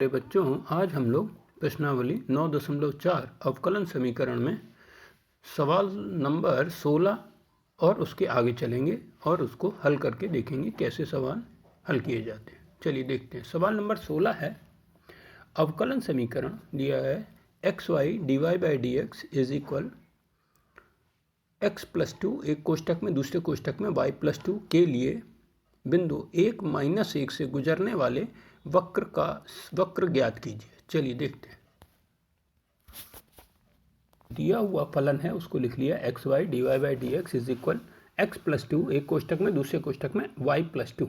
मेरे बच्चों, आज हम लोग प्रश्नावली 9.4 अवकलन समीकरण में सवाल नंबर 16 और उसके आगे चलेंगे और उसको हल करके देखेंगे कैसे सवाल हल किए जाते हैं। चलिए देखते हैं। सवाल नंबर 16 है, अवकलन समीकरण दिया है x y d y by d x is equal x+2 एक कोष्ठक में दूसरे कोष्ठक में y+2 के लिए बिंदु 1-1 से गुजरने वाले वक्र ज्ञात कीजिए। चलिए देखते हैं। दिया हुआ फलन है उसको लिख लिया x y d y by d x is equal x+2 एक कोष्ठक में दूसरे कोष्ठक में y+2।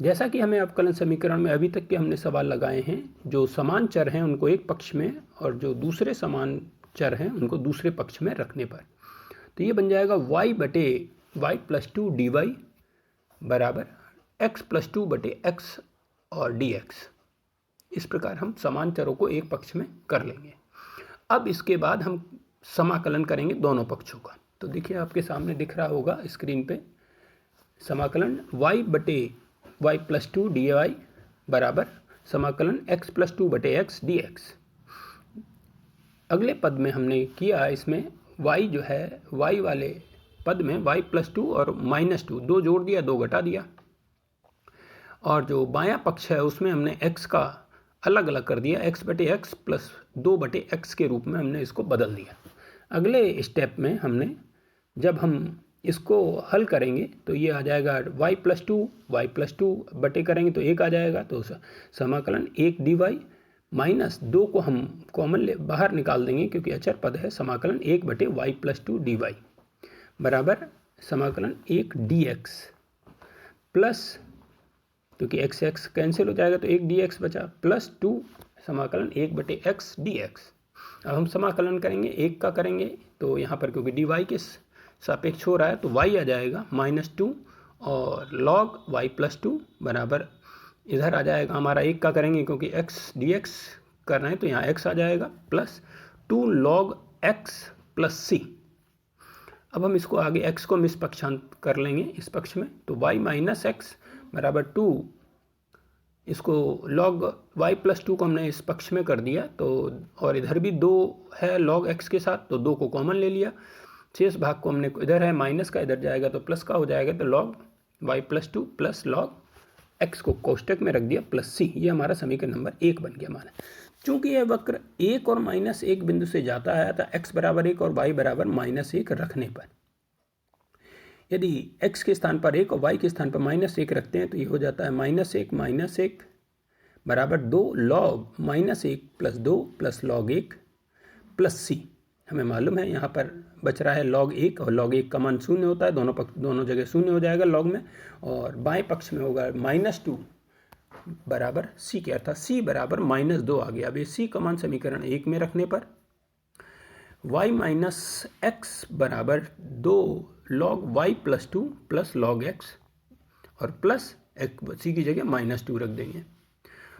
जैसा कि हमें अवकलन समीकरण में अभी तक के हमने सवाल लगाए हैं, जो समान चर हैं उनको एक पक्ष में और जो दूसरे समान चर हैं उनको दूसरे पक्ष में रखने पर, तो ये बन जाएगा y/y+2 dy बराबर x+2 बटे x और dx। इस प्रकार हम समान चरों को एक पक्ष में कर लेंगे। अब इसके बाद हम समाकलन करेंगे दोनों पक्षों का। तो देखिए आपके सामने दिख रहा होगा स्क्रीन पे समाकलन y/y+2 dy बराबर समाकलन x+2 बटे x dx। अगले पद में हमने किया, इसमें y जो है y वाले पद में y+2 और -2 दो जोड़ दिया, दो घटा दिया, और जो बायां पक्ष है उसमें हमने x का अलग अलग कर दिया, x बटे x प्लस 2 बटे x के रूप में हमने इसको बदल दिया। अगले स्टेप में हमने जब हम इसको हल करेंगे तो ये आ जाएगा y+2 बटे करेंगे तो 1 आ जाएगा, तो समाकलन 1 dy -2 को हम कॉमन बाहर निकाल देंगे क्योंकि अचर पद है। समाकलन 1 बटे y+2 dy बराबर समाकलन 1 dx प्लस, क्योंकि x x कैंसिल हो जाएगा तो 1 dx बचा, प्लस 2 समाकलन 1 बटे x dx। अब हम समाकलन करेंगे, 1 का करेंगे तो यहाँ पर क्योंकि dy के सापेक्ष हो रहा है तो y आ जाएगा -2 और log y+2 बराबर इधर आ जाएगा हमारा 1 का करेंगे क्योंकि x dx कर रहे हैं तो यहाँ x आ जाएगा plus 2 log x plus c। अब हम इसको आगे x को निष्पक्षांत कर लेंगे इस पक्ष में, तो y माइनस एक्स बराबर 2, इसको log y+2 को हमने इस पक्ष में कर दिया, तो और इधर भी 2 है log x के साथ तो 2 को कॉमन ले लिया, शेष भाग को हमने इधर है माइनस का इधर जाएगा तो प्लस का हो जाएगा, तो log y+2 plus log x को कोष्ठक में रख दिया प्लस c। ये हमारा समीकरण नंबर 1 बन गया। माना चूंकि यह वक्र 1 और -1 बिंदु से जाता है था x बराबर 1 और y बराबर -1 रखने पर, यदि x के स्थान पर 1 और y के स्थान पर -1 रखते हैं तो ये हो जाता है -1 बराबर 2 log -1 plus 2 plus log 1 plus c। हमें मालूम है यहाँ पर बच रहा है log 1 और log 1 का मान 0 होता है, दोनों जगह 0 हो जाएगा log में, और बाएं पक्ष में होगा -2 बराबर c क्या था, c बराबर -2 आ गया। अब ये c का मान समीकरण 1 में रखने पर y माइनस एक्स बराबर 2 log y+2 plus log x और प्लस c की जगह -2 रख देंगे।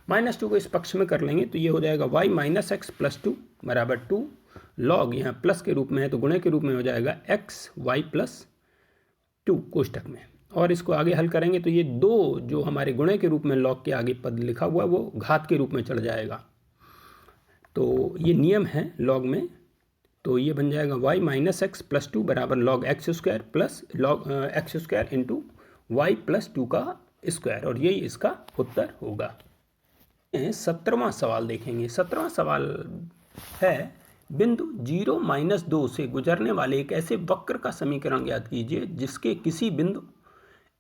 -2 को इस पक्ष में कर लेंगे तो ये हो जाएगा y माइनस एक्स प्लस 2 बराबर 2 log, यहाँ प्लस के रूप में है तो गुणे के रूप में हो जाएगा x y प्लस 2 कोष्ठक में, और इसको आगे हल करेंगे तो ये 2 जो हमारे गुणे के रूप में log के आगे पद लिखा हुआ वो घात के रूप में चढ़ जाएगा, तो ये नियम है log में, तो ये बन जाएगा y माइनस एक्स प्लस 2 बराबर log x² plus log x² into y+2 का स्क्वायर, और यही इसका उत्तर होगा। 17वां सवाल देखेंगे। 17वां सवाल है, बिंदु 0-2 से गुजरने वाले एक ऐसे वक्र का समीकरण ज्ञात कीजिए जिसके किसी बिंदु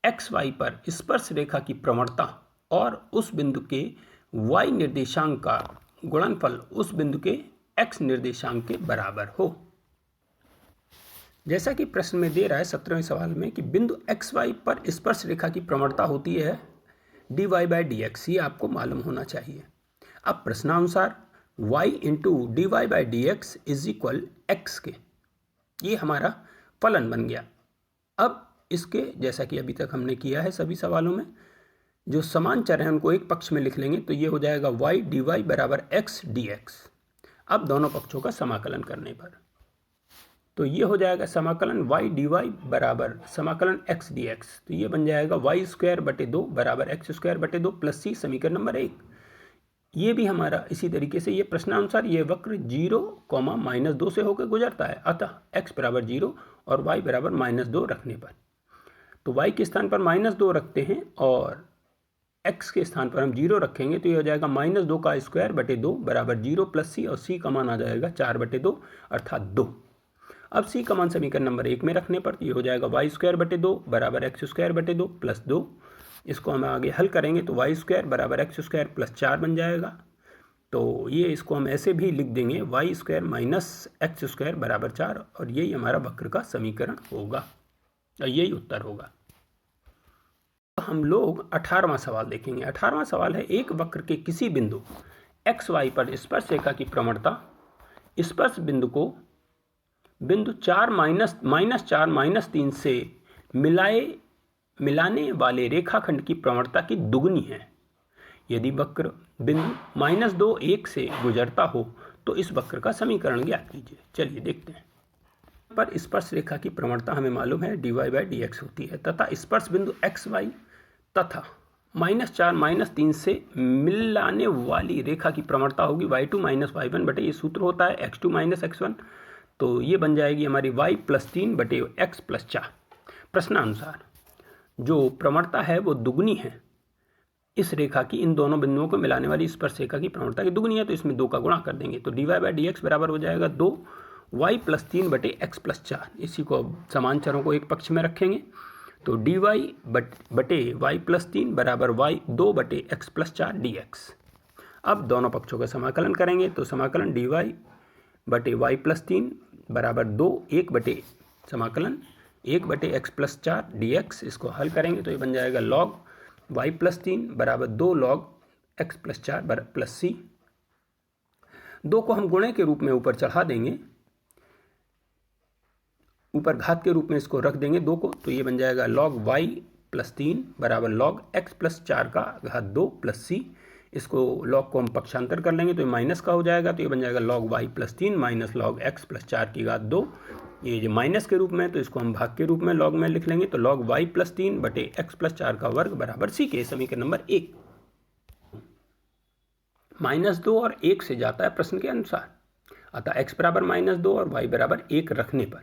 xy पर स्पर्श रेखा की प्रवणता और उस बिंदु के y निर्देशांक का गुणनफल उस बिंदु के x निर्देशांक के बराबर हो। जैसा कि प्रश्न में दे रहा है 17वें सवाल में कि बिंदु xy पर स्पर्श रेखा की प्रवणता होती है dy बाई dx, ये आपको मालूम होना चाहिए। अब प्रश्नानुसार y into dy by dx is equal x के, ये हमारा फलन बन गया। अब इसके जैसा कि अभी तक हमने किया है सभी सवालों में, जो समान चर हैं उनको एक पक्ष में लिख लेंगे तो ये हो जाएगा y dy बराबर x dx। अब दोनों पक्षों का समाकलन करने पर तो ये हो जाएगा समाकलन y dy बराबर समाकलन x dx, तो ये बन जाएगा y² बटे 2 बराबर x² बटे 2 प्लस c, समीकरण नंबर 1। ये भी हमारा इसी तरीके से, ये प्रश्नानुसार ये वक्र 0, -2 से होकर गुजरता है। अतः x बराबर 0 और y बराबर -2 रखने पर, तो y के स्थान पर -2 रखते हैं और x के स्थान पर हम 0 रखेंगे, तो ये हो जाएगा -2 का स्क्वायर बटे 2 बराबर 0 प्लस c, और c का मान आ जाएगा 4 बटे 2 अर्थात 2। अब c का मान समीकरण नंबर 1 में रखने पर ये हो जाएगा वाई स्क्वायर बटे 2 बराबर एक्स स्क्वायर बटे 2 प्लस 2। इसको हम आगे हल करेंगे तो वाई स्क्वायर बराबर एक्स स्क्वायर प्लस 4 बन जाएगा। तो ये इसको हम ऐसे भी लिख देंगे y square minus x square बराबर 4, और यही हमारा वक्र का समीकरण होगा और यही उत्तर होगा। हम लोग 18वां सवाल देखेंगे। 18वां सवाल है, एक वक्र के किसी बिंदु एक्स वाई पर स्पर्श रेखा की प्रवणता स्पर्श बिंदु को बिंदु 4 - 3 से मिलाने वाले रेखाखंड की प्रवणता की दुगनी है। यदि वक्र बिंदु -2, 1 से गुजरता हो तो इस वक्र का समीकरण ज्ञात कीजिए। चलिए देखते हैं। पर स्पर्श रेखा की प्रवणता हमें मालूम है dy/dx होती है, तथा स्पर्श बिंदु एक्स वाई तथा -4 - 3 से मिलाने वाली रेखा की प्रवणता होगी y2 - y1 बटे, ये सूत्र होता है x2 - x1, तो ये बन जाएगी हमारी y + 3 बटे x + 4। प्रश्नानुसार जो प्रवणता है वो दुगनी है इस रेखा की, इन दोनों बिंदुओं को मिलाने वाली स्पर्श रेखा की प्रवणता की दुगनी है, तो इसमें 2 का गुणा कर देंगे, तो dy/dx बराबर हो जाएगा 2 y + 3 बटे x + 4। इसी को समान चरों को एक पक्ष में रखेंगे, तो dy बटे y + 3 बराबर y 2 बटे x + 4 dx। अब दोनों पक्षों का समाकलन करेंगे, तो समाकलन dy बटे y + 3 बराबर 2, 1 बटे समाकलन 1 बटे x + 4 dx। इसको हल करेंगे तो ये बन जाएगा log y + 3 बराबर 2 log x + 4 प्लस c। 2 को हम गुणे के रूप में ऊपर चढ़ा देंगे, ऊपर घात के रूप में इसको रख देंगे 2 को, तो ये बन जाएगा log y + 3 बराबर log x + 4 का घात 2 प्लस c। इसको log को हम पक्षांतर कर लेंगे तो ये माइनस का हो जाएगा, तो ये बन जाएगा log y + 3 minus log x + 4 की घात 2। ये जो माइनस के रूप में, तो इसको हम भाग के रूप में log में लिख लेंगे, तो log y + 3 बटे x + 4 का वर्ग बराबर c के। समीकरण नंबर 1 -2 और 1 से जाता है प्रश्न के अनुसार, अतः x बराबर -2 और y बराबर 1 रखने पर,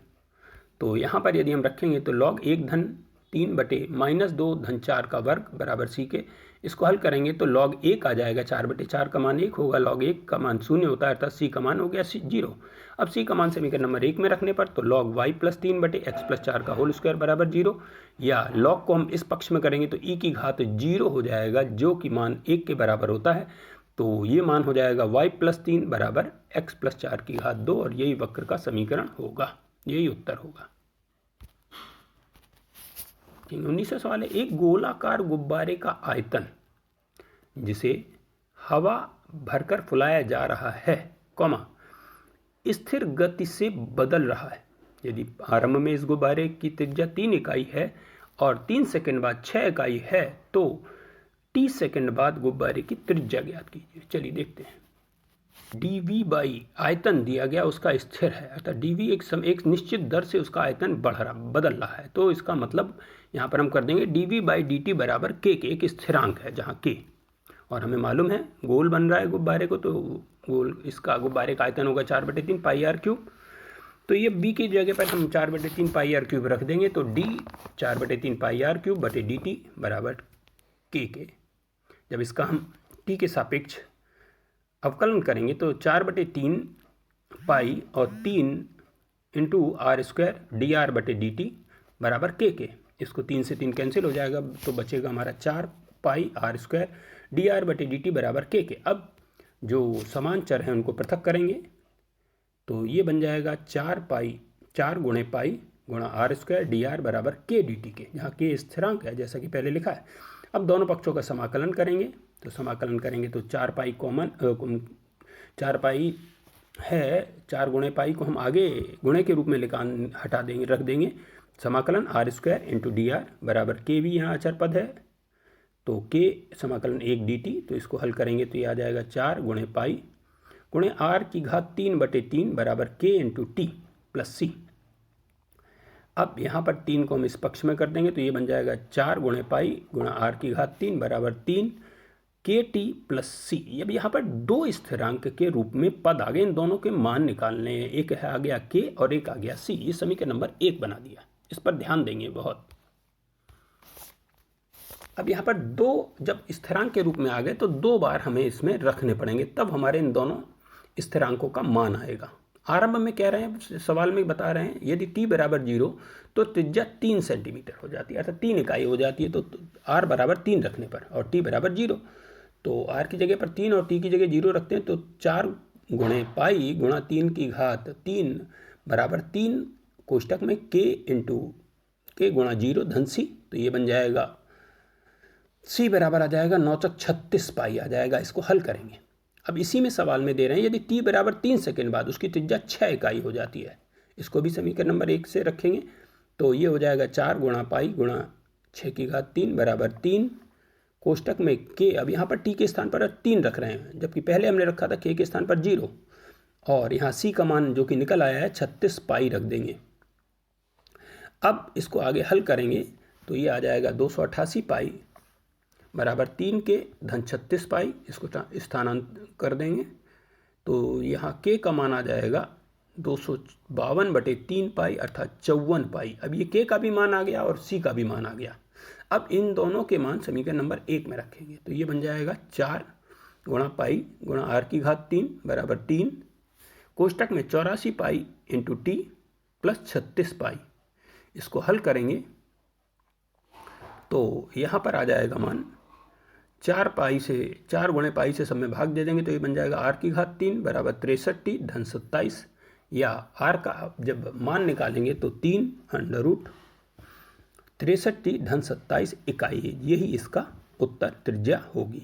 तो यहाँ पर यदि हम रखेंगे तो log 1 धन 3 बटे -2 धन 4 का वर्ग बराबर c के। इसको हल करेंगे तो log 1 आ जाएगा, 4 बटे 4 का मान 1 होगा, log 1 का मान 0 होता है, अर्थात c का मान हो गया 0। अब c का मान समीकरण नंबर 1 में रखने पर, तो log y + 3 बटे x + 4 का होल स्क्वायर बराबर 0, या log को हम इस पक्ष में करेंगे तो e की घात 0 हो जाएगा, जो कि मान 1 के बराबर होता है, तो ये मान हो जाएगा y + 3 बराबर x + 4 की घात 2, और यही वक्र का समीकरण होगा, यही उत्तर होगा। 19वां सवाल है, एक गोलाकार गुब्बारे का आयतन जिसे हवा भरकर फुलाया जा रहा है, स्थिर गति से बदल रहा है। यदि आरंभ में इस गुब्बारे की त्रिज्या 3 इकाई है और 3 सेकंड बाद 6 इकाई है, तो t सेकंड बाद गुब्बारे की त्रिज्या ज्ञात कीजिए। चलिए देखते हैं। dv बाई आयतन दिया गया उसका स्थिर है, अर्थात dv एक निश्चित दर से उसका आयतन बदल रहा है, तो इसका मतलब यहाँ पर हम कर देंगे dv/dt बराबर k के, एक स्थिरांक है जहाँ k, और हमें मालूम है गोल बन रहा है गुब्बारे को, तो गोल इसका गुब्बारे का आयतन होगा 4/3 πr³। तो ये b की जगह पर हम 4/3 πr³ रख देंगे, तो d 4/3 πr³ बटे dt बराबर k के। जब इसका हम t के सापेक्ष अवकलन करेंगे तो 4/3 पाई और 3 इंटू r² dr/dt बराबर k। इसको 3 से 3 कैंसिल हो जाएगा, तो बचेगा हमारा 4 पाई r² dr/dt बराबर k। अब जो समान चर हैं उनको पृथक करेंगे, तो ये बन जाएगा 4 गुणे पाई गुणा r² dr बराबर k dt के, जहाँ k स्थिरांक है जैसा कि पहले लिखा है। अब दोनों पक्षों का समाकलन करेंगे, तो समाकलन करेंगे तो 4 पाई कॉमन 4 पाई है, 4 गुणे पाई को हम आगे गुणे के रूप में हटा देंगे, रख देंगे। समाकलन r² इंटू dr बराबर k भी यहाँ अचर पद है, तो k समाकलन 1 dt, तो इसको हल करेंगे तो ये आ जाएगा 4 गुणे पाई गुणे r की घात 3/3 बराबर k into T plus c। अब यहाँ पर 3 को हम इस पक्ष में कर देंगे, तो ये बन जाएगा 4 गुणे पाई गुणा r की घात 3 बराबर 3 के टी प्लस सी। अब यहाँ पर दो स्थिरांक के रूप में पद आ गए, इन दोनों के मान निकालने हैं। एक है आ गया के और एक आ गया सी। ये समीकरण नंबर 1 बना दिया, इस पर ध्यान देंगे बहुत। अब यहाँ पर दो जब स्थिरांक के रूप में आ गए तो 2 बार हमें इसमें रखने पड़ेंगे, तब हमारे इन दोनों स्थिरांकों का मान आएगा। आरंभ में कह रहे हैं, सवाल में बता रहे हैं, यदि t बराबर 0 तो त्रिज्या 3 सेंटीमीटर हो जाती है, अर्थात 3 इकाई हो जाती है। तो r बराबर 3 रखने पर और t बराबर 0, तो r की जगह पर 3 और t की जगह 0 रखते हैं, तो 4 गुणे पाई गुणा 3 की घात 3 बराबर 3 कोष्टक में k इंटू के गुणा 0 धन c। तो ये बन जाएगा c बराबर आ जाएगा 9 चौक 36 पाई आ जाएगा। इसको हल करेंगे। अब इसी में सवाल में दे रहे हैं यदि t बराबर 3 सेकेंड बाद उसकी त्रिज्या 6 इकाई हो जाती है, इसको भी समीकरण नंबर 1 से रखेंगे। तो ये हो जाएगा 4 गुणा पाई गुणा 6 की घात 3 बराबर 3 कोष्टक में k। अब यहाँ पर t के स्थान पर 3 रख रहे हैं, जबकि पहले हमने रखा था k के स्थान पर 0, और यहाँ c का मान जो कि निकल आया है 36 पाई रख देंगे। अब इसको आगे हल करेंगे तो ये आ जाएगा 288 पाई बराबर 3 के धन 36 पाई। इसको स्थानांतरित कर देंगे तो यहाँ k का मान आ जाएगा 252/3 पाई अर्थात 54 पाई। अब ये k का भी मान आ गया और c का भी मान आ गया। अब इन दोनों के मान समीकरण नंबर 1 में रखेंगे तो ये बन जाएगा 4 गुणा पाई गुणा r की घात 3 बराबर 3 कोष्टक में 84 पाई इंटू टी प्लस 36 पाई। इसको हल करेंगे तो यहाँ पर आ जाएगा मान 4 गुणे पाई से सब में भाग दे देंगे तो ये बन जाएगा r की घात 3 बराबर 63t धन 27, या r का जब मान निकालेंगे तो 3 अंडर रूट 63t धन 27 इकाई। यही इसका उत्तर त्रिज्या होगी।